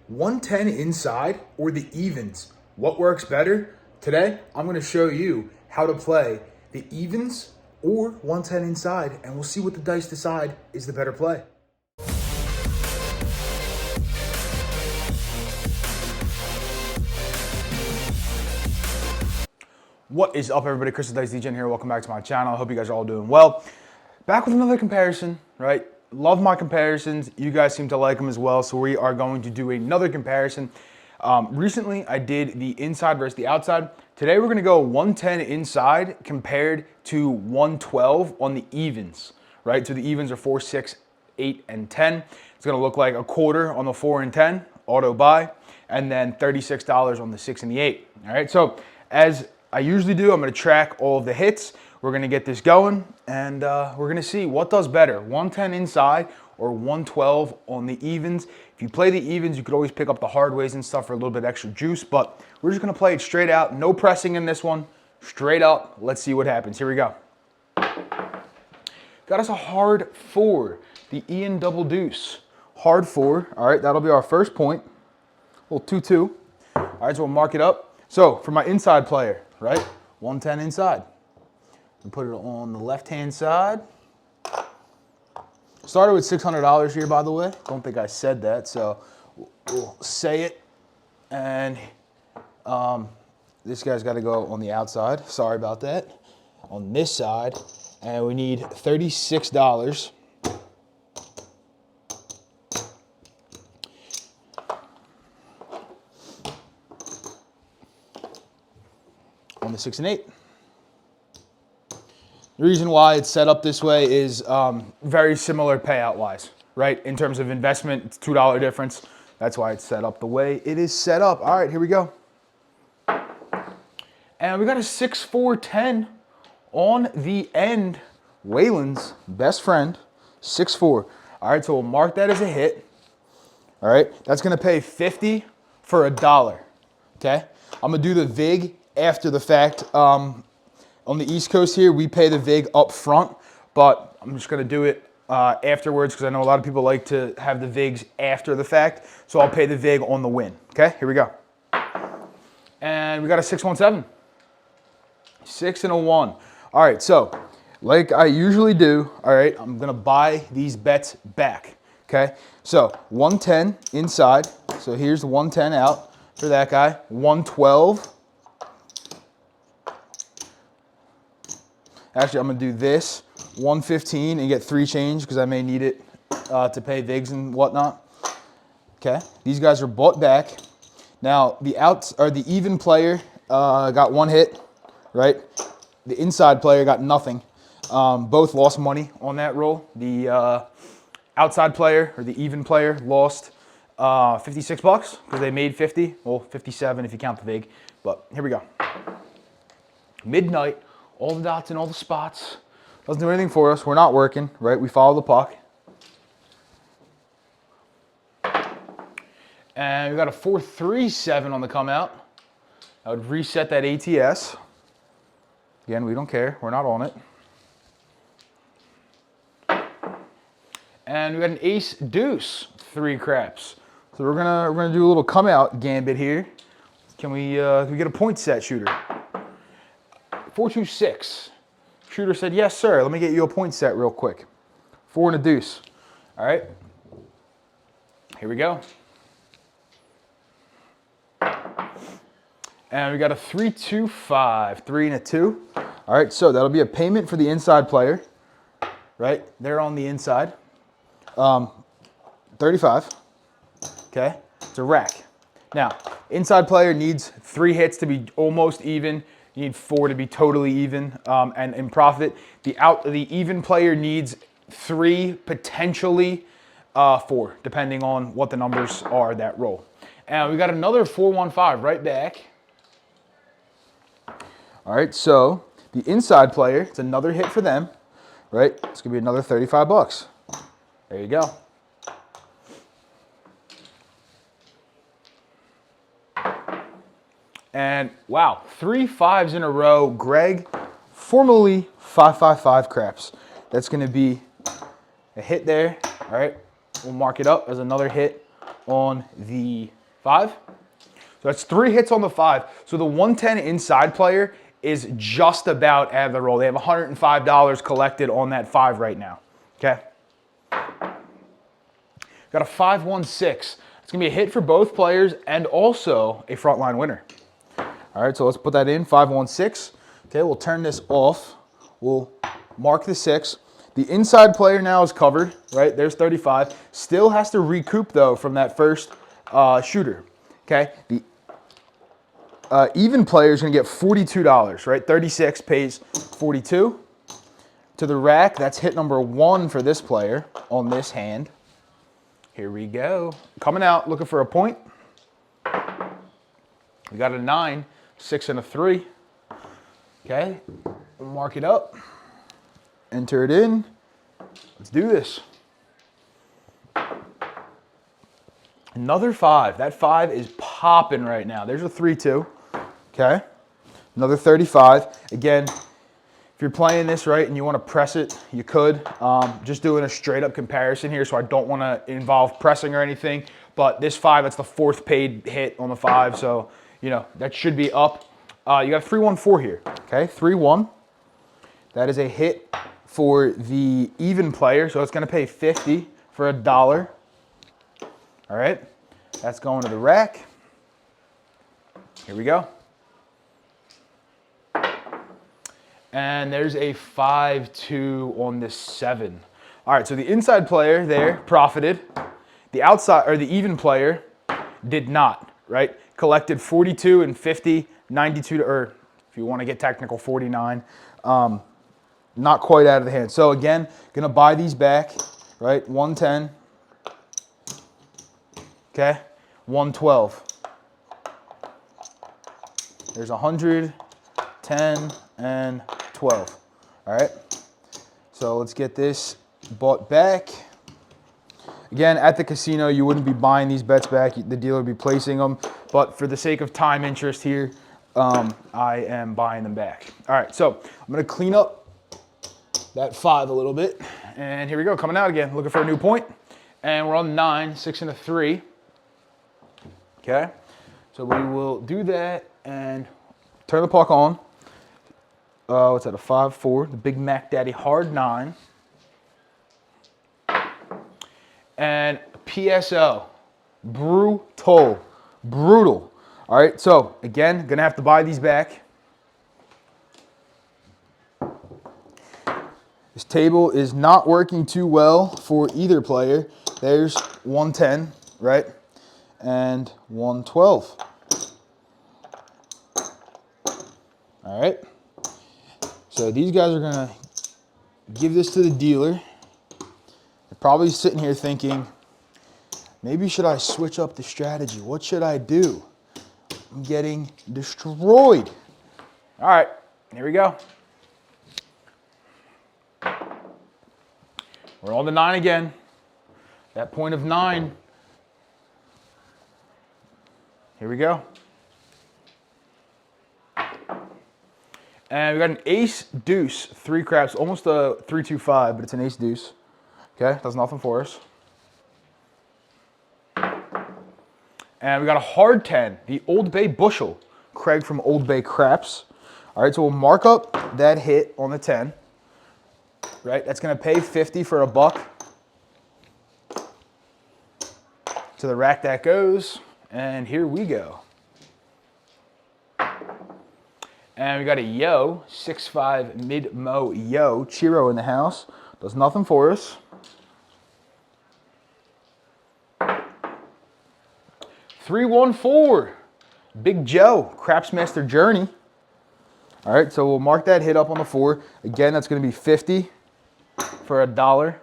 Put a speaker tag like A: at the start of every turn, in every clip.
A: 110 inside or the evens? What works better? Today, I'm going to show you how to play the evens or 110 inside, and we'll see what the dice decide is the better play. What is up, everybody? Chris the Dice DJ here. Welcome back to my channel. I hope you guys are all doing well. Back with another comparison, right? Love my comparisons. You guys seem to like them as well, so we are going to do another comparison. Recently, I did the inside versus the outside. Today, we're going to go 110 inside compared to 112 on the evens, right? So the evens are 4, 6, 8, and 10. It's going to look like a quarter on the 4 and 10, auto buy, and then $36 on the 6 and the 8. All right, so as I usually do, I'm going to track all of the hits. We're going to get this going, and we're going to see what does better, 110 inside or 112 on the evens. If you play the evens, you could always pick up the hard ways and stuff for a little bit extra juice, but we're just going to play it straight out. No pressing in this one. Straight up. Let's see what happens. Here we go. Got us a hard 4, the Ian double deuce. Hard 4. All right, that'll be our first point. A little 2-2. All right, so we'll mark it up. So for my inside player, right, 110 inside. And put it on the left-hand side. Started with $600 here, by the way. Don't think I said that, so we'll say it. And this guy's got to go on the outside. Sorry about that. On this side, and we need $36. On the 6 and 8. The reason why it's set up this way is very similar payout wise, right? In terms of investment, it's $2 difference. That's why it's set up the way it is set up. All right, here we go. And we got a 6-4-10 on the end. Waylon's best friend, 6-4. All right, so we'll mark that as a hit. All right, that's gonna pay 50 for $1, okay? I'm gonna do the VIG after the fact. On the East Coast here, we pay the VIG up front, but I'm just gonna do it afterwards because I know a lot of people like to have the VIGs after the fact, so I'll pay the VIG on the win, okay? Here we go. And we got a 6-1-7. 6 and a 1. All right, so like I usually do, all right, I'm gonna buy these bets back, okay? So 110 inside, so here's the 110 out for that guy, 112. Actually, I'm gonna do this, 115 and get 3 change because I may need it to pay VIGs and whatnot. Okay, these guys are bought back. Now, the outs or the even player got 1 hit, right? The inside player got nothing. Both lost money on that roll. The outside player or the even player lost 56 bucks because they made 50. Well, 57 if you count the VIG. But here we go. Midnight. All the dots in all the spots. Doesn't do anything for us. We're not working, right? We follow the puck. And we got a 4-3-7 on the come out. I would reset that ATS. Again, we don't care. We're not on it. And we got an ace deuce, 3 craps. So we're gonna do a little come out gambit here. Can we get a point set shooter? 4-2-6. Shooter said, yes, sir. Let me get you a point set real quick. 4 and a deuce. All right. Here we go. And we got a 3-2-5. 3 and a 2. All right, so that'll be a payment for the inside player. Right? They're on the inside. 35. Okay. It's a rack. Now, inside player needs 3 hits to be almost even. You need 4 to be totally even and in profit. The even player needs 3, potentially 4, depending on what the numbers are that roll. And we got another 4-1-5 right back. All right, so the inside player, it's another hit for them, right? It's gonna be another 35 bucks. There you go. And wow, 3 5s in a row. Greg, formerly 555 craps. That's going to be a hit there. All right, we'll mark it up as another hit on the 5. So that's 3 hits on the 5. So the 110 inside player is just about out of the roll. They have $105 collected on that 5 right now. Okay. Got a 5-1-6. It's going to be a hit for both players and also a frontline winner. All right, so let's put that in, 5-1-6. Okay, we'll turn this off. We'll mark the 6. The inside player now is covered, right? There's 35. Still has to recoup, though, from that first shooter. Okay, the even player is going to get $42, right? 36 pays 42. To the rack, that's hit number 1 for this player on this hand. Here we go. Coming out, looking for a point. We got a 9, 6, and a 3. Okay, we'll mark it up. Enter it in. Let's do this. Another 5. That 5 is popping right now. There's a 3-2. Okay. Another 35. Again, if you're playing this right and you want to press it, you could. Just doing a straight up comparison here, so I don't want to involve pressing or anything. But this 5, that's the 4th paid hit on the 5, so you know that should be up. You got 3-1-4 here. Okay, 3-1. That is a hit for the even player, so it's going to pay 50 for $1. All right, that's going to the rack. Here we go. And there's a 5-2 on this 7. All right, so the inside player there profited. The outside, or the even player, did not, right? Collected 42 and 50, 92, or if you want to get technical, 49. Not quite out of the hand. So again, gonna buy these back, right? 110. Okay, 112. There's 100, 10, and 12. All right, so let's get this bought back. Again, at the casino, you wouldn't be buying these bets back. The dealer would be placing them. But for the sake of time interest here, I am buying them back. All right, so I'm going to clean up that 5 a little bit. And here we go, coming out again, looking for a new point. And we're on 9, 6, and a 3. Okay, so we will do that and turn the puck on. What's that, a 5-4, the Big Mac Daddy hard 9. And PSO, brutal. All right, so again, gonna have to buy these back. This table is not working too well for either player. There's 110, right? And 112. All right. So these guys are gonna give this to the dealer. They're probably sitting here thinking, maybe should I switch up the strategy? What should I do? I'm getting destroyed. All right, here we go. We're on the 9 again. That point of 9. Here we go. And we got an ace deuce, 3 craps, almost a 3-2-5, but it's an ace deuce. Okay, does nothing for us. And we got a hard 10, the Old Bay bushel, Craig from Old Bay Craps. All right, so we'll mark up that hit on the 10. Right, that's gonna pay 50 for $1. To the rack that goes, and here we go. And we got a yo, 6-5 mid-mo yo, Chiro in the house. Does nothing for us. $3-1-4, Big Joe, Crapsmaster Journey. All right, so we'll mark that hit up on the 4. Again, that's gonna be 50 for $1.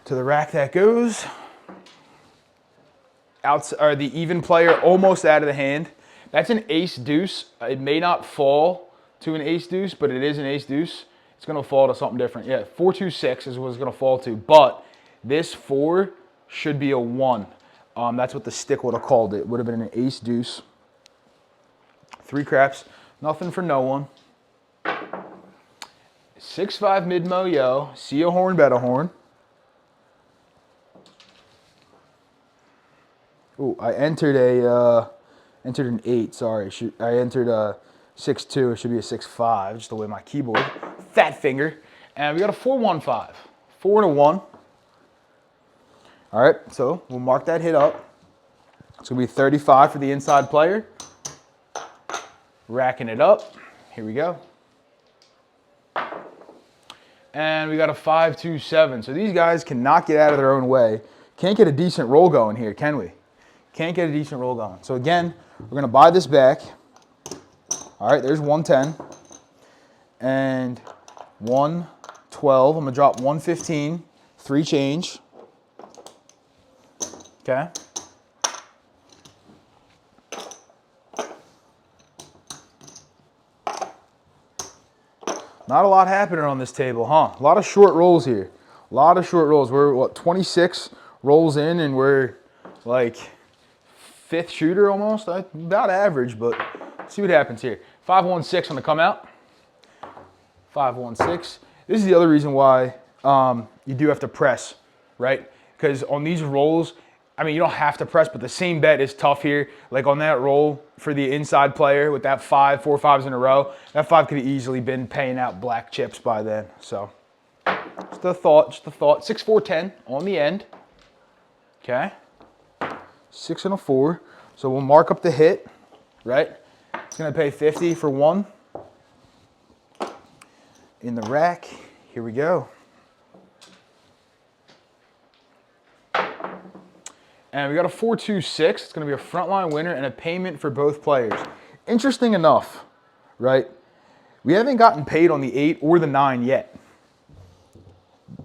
A: To the rack that goes. Or the even player almost out of the hand. That's an ace deuce. It may not fall to an ace deuce, but it is an ace deuce. It's gonna fall to something different. Yeah, 4-2-6 is what it's gonna fall to, but this 4 should be a 1. That's what the stick would have called it. It would have been an ace deuce. 3 craps, nothing for no one. 6-5 mid-mo yo, see a horn, bet a horn. Ooh, I entered entered an 8. Sorry, I entered a 6-2. It should be a 6-5, just the way my keyboard. Fat finger. And we got a 4-1-5. 4 and a 1. All right, so we'll mark that hit up. It's gonna be 35 for the inside player. Racking it up. Here we go. And we got a 5-2-7. So these guys cannot get out of their own way. Can't get a decent roll going here, can we? Can't get a decent roll going. So again, we're gonna buy this back. All right, there's 110. And 112. I'm gonna drop 115, 3 change. Okay. Not a lot happening on this table, huh? A lot of short rolls here. A lot of short rolls. We're, what, 26 rolls in, and we're like 5th shooter almost. About average, but see what happens here. 5-1-6 on the come out. 5-1-6. This is the other reason why you do have to press, right? Because on these rolls, I mean, you don't have to press, but the same bet is tough here. Like on that roll for the inside player with that 4 5s in a row, that 5 could have easily been paying out black chips by then. So just a thought, just a thought. 6-4-10 on the end. Okay. 6 and a 4. So we'll mark up the hit, right? It's gonna pay 50 for 1. In the rack, here we go. And we got a 4-2-6. It's going to be a frontline winner and a payment for both players. Interesting enough, right? We haven't gotten paid on the 8 or the 9 yet.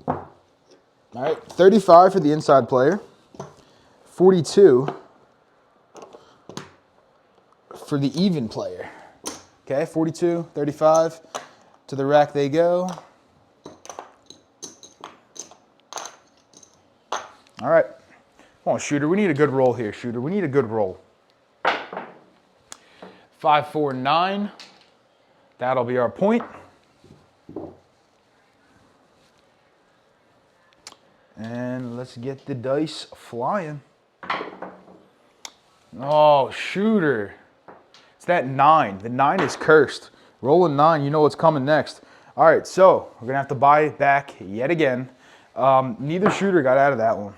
A: All right, 35 for the inside player. 42 for the even player. Okay, 42, 35. To the rack they go. All right. Come on, shooter. We need a good roll here, shooter. We need a good roll. 5-4-9. That'll be our point. And let's get the dice flying. Oh, shooter. It's that 9. The 9 is cursed. Rolling 9, you know what's coming next. All right, so we're going to have to buy it back yet again. Neither shooter got out of that one.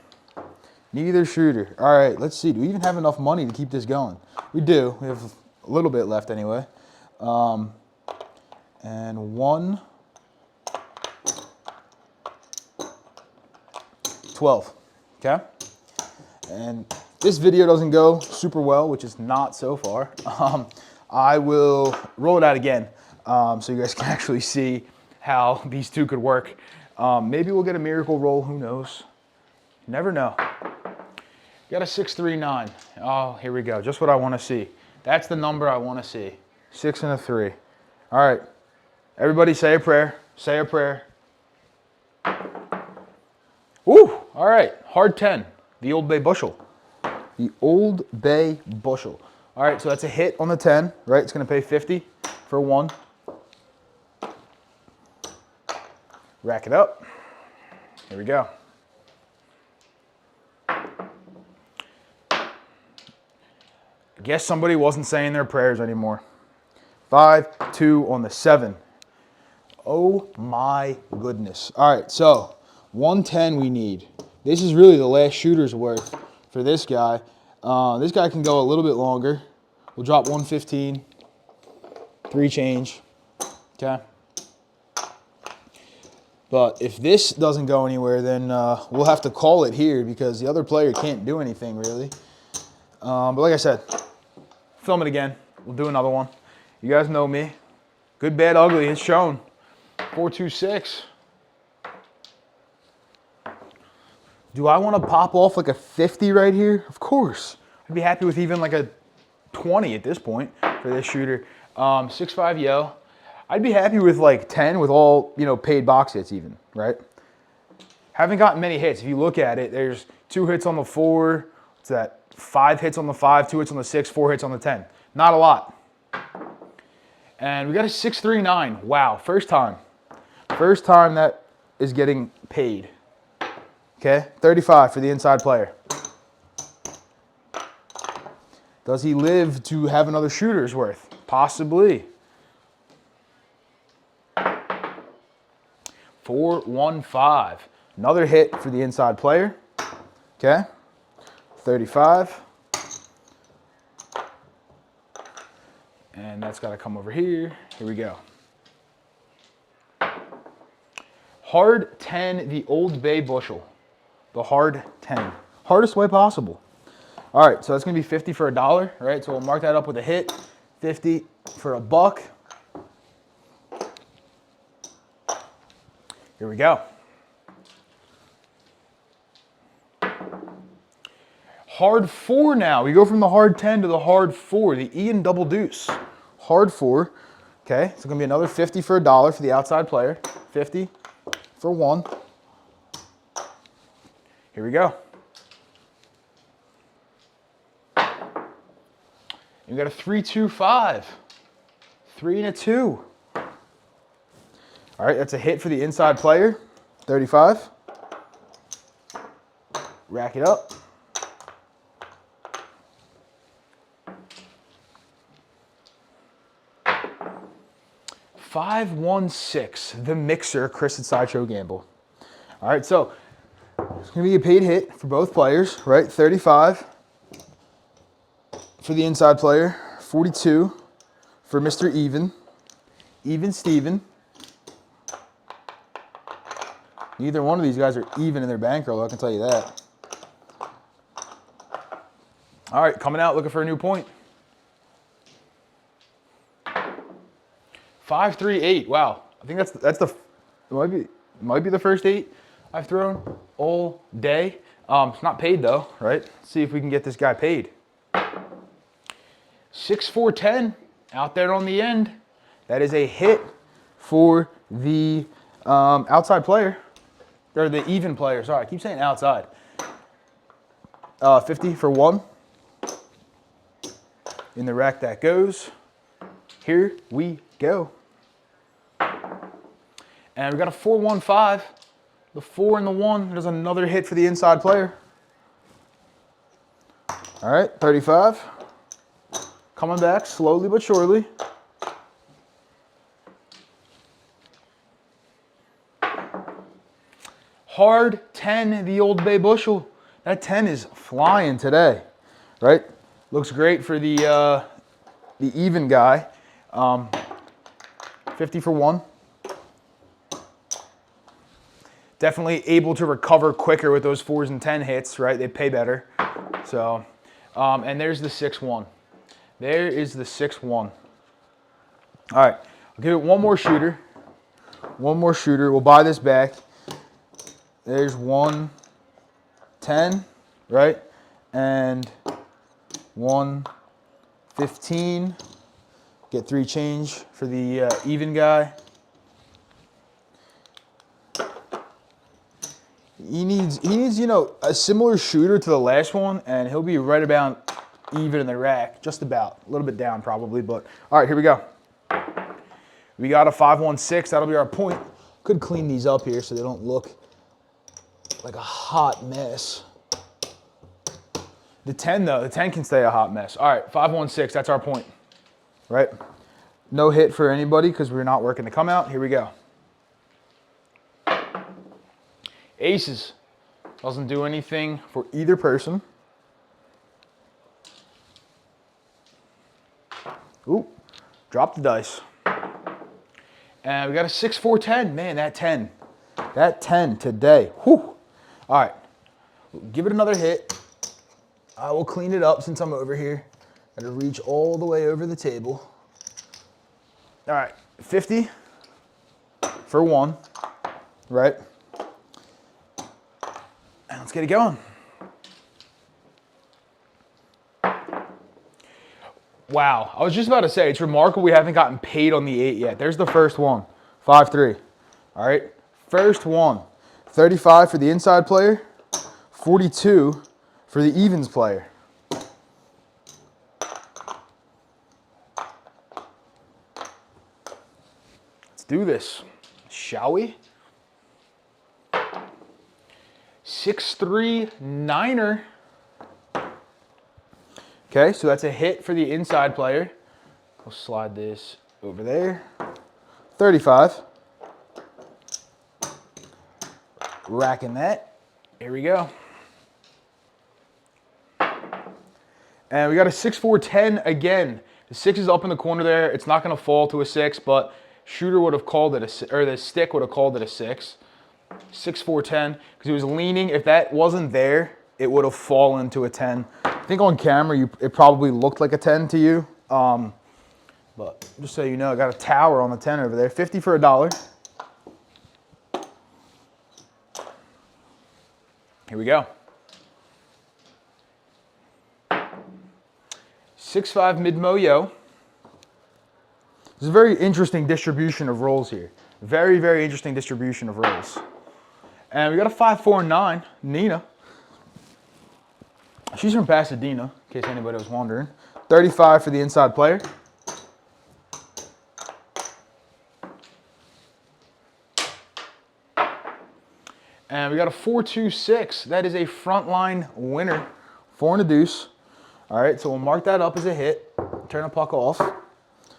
A: Neither shooter. All right, let's see. Do we even have enough money to keep this going? We do. We have a little bit left anyway. And 1, 12. Okay? And this video doesn't go super well, which is not so far. I will roll it out again so you guys can actually see how these two could work. Maybe we'll get a miracle roll. Who knows? You never know. Got a 6-3-9. Oh, here we go. Just what I want to see. That's the number I want to see. 6 and a 3. All right. Everybody say a prayer. Say a prayer. Woo! All right. Hard 10. The Old Bay bushel. The Old Bay bushel. All right, so that's a hit on the 10, right? It's going to pay 50 for 1. Rack it up. Here we go. I guess somebody wasn't saying their prayers anymore. 5-2 on the 7. Oh my goodness. All right, so 110 we need. This is really the last shooter's worth for this guy. This guy can go a little bit longer. We'll drop 115, 3 change, okay? But if this doesn't go anywhere, then we'll have to call it here because the other player can't do anything really. But like I said, film it again. We'll do another one. You guys know me. Good, bad, ugly, it's shown. 4-2-6. Do I want to pop off like a 50 right here? Of course. I'd be happy with even like a 20 at this point for this shooter. 6-5 yo. I'd be happy with like 10 with all, you know, paid box hits even, right? Haven't gotten many hits. If you look at it, there's 2 hits on the 4. What's that? 5 hits on the 5, 2 hits on the 6, 4 hits on the 10. Not a lot. And we got a 6-3-9. Wow, first time. First time that is getting paid. Okay, 35 for the inside player. Does he live to have another shooter's worth? Possibly. 415. Another hit for the inside player. Okay. 35. And that's got to come over here. Here we go. Hard 10, the Old Bay bushel. The hard 10. Hardest way possible. All right, so that's going to be 50 for $1, right? So we'll mark that up with a hit. 50 for $1. Here we go. Hard 4 now. We go from the hard 10 to the hard 4, the Ian double deuce. Hard 4. Okay, so it's going to be another 50 for $1 for the outside player. 50 for 1. Here we go. You got a 3-2-5. 3 and a 2. All right, that's a hit for the inside player. 35. Rack it up. $5-1-6, the mixer, Chris at Sideshow Gamble. All right, so it's going to be a paid hit for both players, right? 35 for the inside player, 42 for Mr. Even Steven. Neither one of these guys are even in their bankroll, I can tell you that. All right, coming out looking for a new point. 5-3-8. Wow, I think that's the it might be the first 8 I've thrown all day. It's not paid though, right? Let's see if we can get this guy paid. 6-4-10 out there on the end. That is a hit for the outside player, or the even player. Sorry, I keep saying outside. 50 for 1. In the rack that goes. Here we go. And we got a 4-1-5. The 4 and the 1. There's another hit for the inside player. All right, 35. Coming back slowly but surely. Hard 10, the Old Bay bushel. That 10 is flying today, right? Looks great for the even guy. 50 for 1. Definitely able to recover quicker with those 4s and 10 hits, right? They pay better. So, and there's the 6-1. There is the 6-1. All right, I'll give it one more shooter. One more shooter. We'll buy this back. There's 1-10, right? And 1-15. Get 3 change for the even guy. He needs, you know, a similar shooter to the last one, and he'll be right about even in the rack, just about. A little bit down probably, but all right, here we go. We got a 5-1-6. That'll be our point. Could clean these up here so they don't look like a hot mess. The 10 though, the 10 can stay a hot mess. All right, 5-1-6. That's our point, right? No hit for anybody because we're not working to come out. Here we go. Aces. Doesn't do anything for either person. Ooh, drop the dice. And we got a 6-4-10. Man, that 10. That 10 today. Whew. All right, give it another hit. I will clean it up since I'm over here. Got to reach all the way over the table. All right, 50 for 1, right? And let's get it going. Wow, I was just about to say, it's remarkable we haven't gotten paid on the 8 yet. There's the first one, 5-3. All right, first one. 35 for the inside player, 42 for the evens player. Let's do this, shall we? 6-3-9er. Okay, so that's a hit for the inside player. We'll slide this over there. 35. Racking that. Here we go. And we got a 6-4-10 again. The 6 is up in the corner there. It's not going to fall to a 6, but shooter would have called it a, or the stick would have called it a 6. 6-4-10, because he was leaning. If that wasn't there, it would have fallen to a 10. I think on camera, it probably looked like a 10 to you. But just so you know, I got a tower on the 10 over there. 50 for $1. Here we go. 6-5 mid-mo-yo. This is a very interesting distribution of rolls here. Very, very interesting distribution of rolls. And we got a 5-4-9, Nina. She's from Pasadena, in case anybody was wondering. 35 for the inside player. And we got a 4-2-6. That is a frontline winner. 4 and a deuce. All right, so we'll mark that up as a hit. Turn the puck off.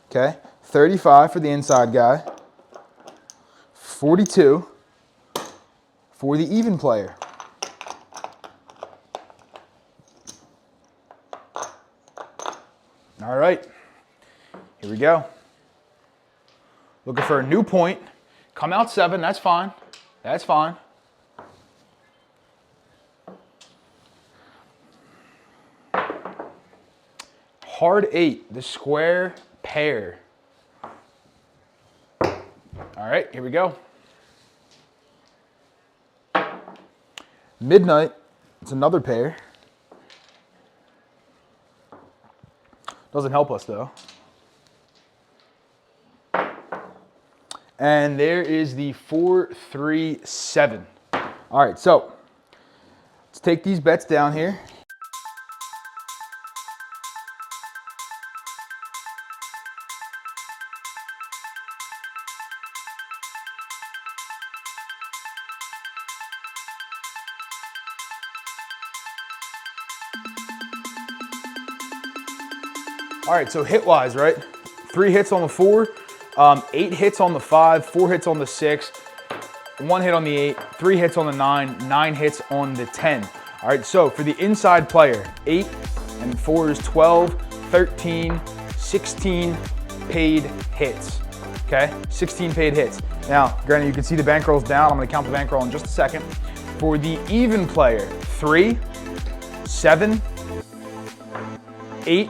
A: Okay, 35 for the inside guy. 42 for the even player. All right, here we go. Looking for a new point. Come out 7, that's fine. That's fine. Hard 8, the square pair. All right, here we go. Midnight, it's another pair. Doesn't help us though. And there is the 4-3-7. All right, so let's take these bets down here. All right, so hit-wise, right? 3 hits on the 4, 8 hits on the 5, 4 hits on the 6, 1 hit on the 8, 3 hits on the 9, 9 hits on the 10. All right, so for the inside player, 8 and 4 is 12, 13, 16 paid hits, okay? 16 paid hits. Now, granted, you can see the bankrolls down. I'm gonna count the bankroll in just a second. For the even player, 3, 7, 8,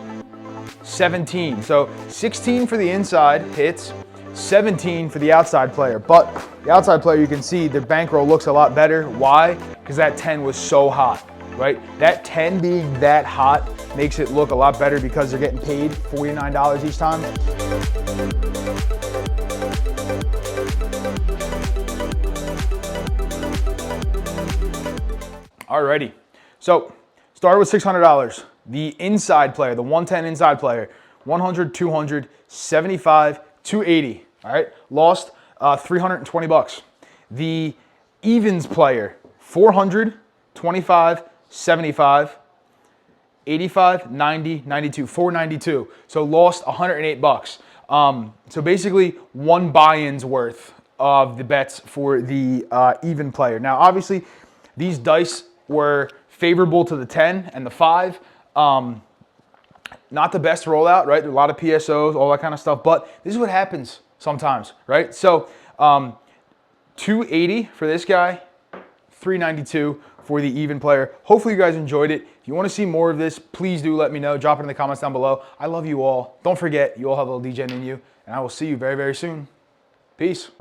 A: 17. So 16 for the inside hits, 17 for the outside player. But the outside player, you can see the bankroll looks a lot better. Why? Because that 10 was so hot, right? That 10 being that hot makes it look a lot better because they're getting paid $49 each time. Alrighty, so started with $600. The inside player, the 110 inside player, 100, 200, 75, 280. All right, lost 320 bucks. The evens player, 400, 25, 75, 85, 90, 92, 492. So lost 108 bucks. So basically 1 buy-in's worth of the bets for the even player. Now, obviously, these dice were favorable to the 10 and the 5. Not the best rollout, right? There are a lot of PSOs, all that kind of stuff, but this is what happens sometimes, right? So 280 for this guy, 392 for the even player. Hopefully you guys enjoyed it. If you want to see more of this, please do let me know. Drop it in the comments down below. I love you all. Don't forget, you all have a little DJing in you, and I will see you very, very soon. Peace.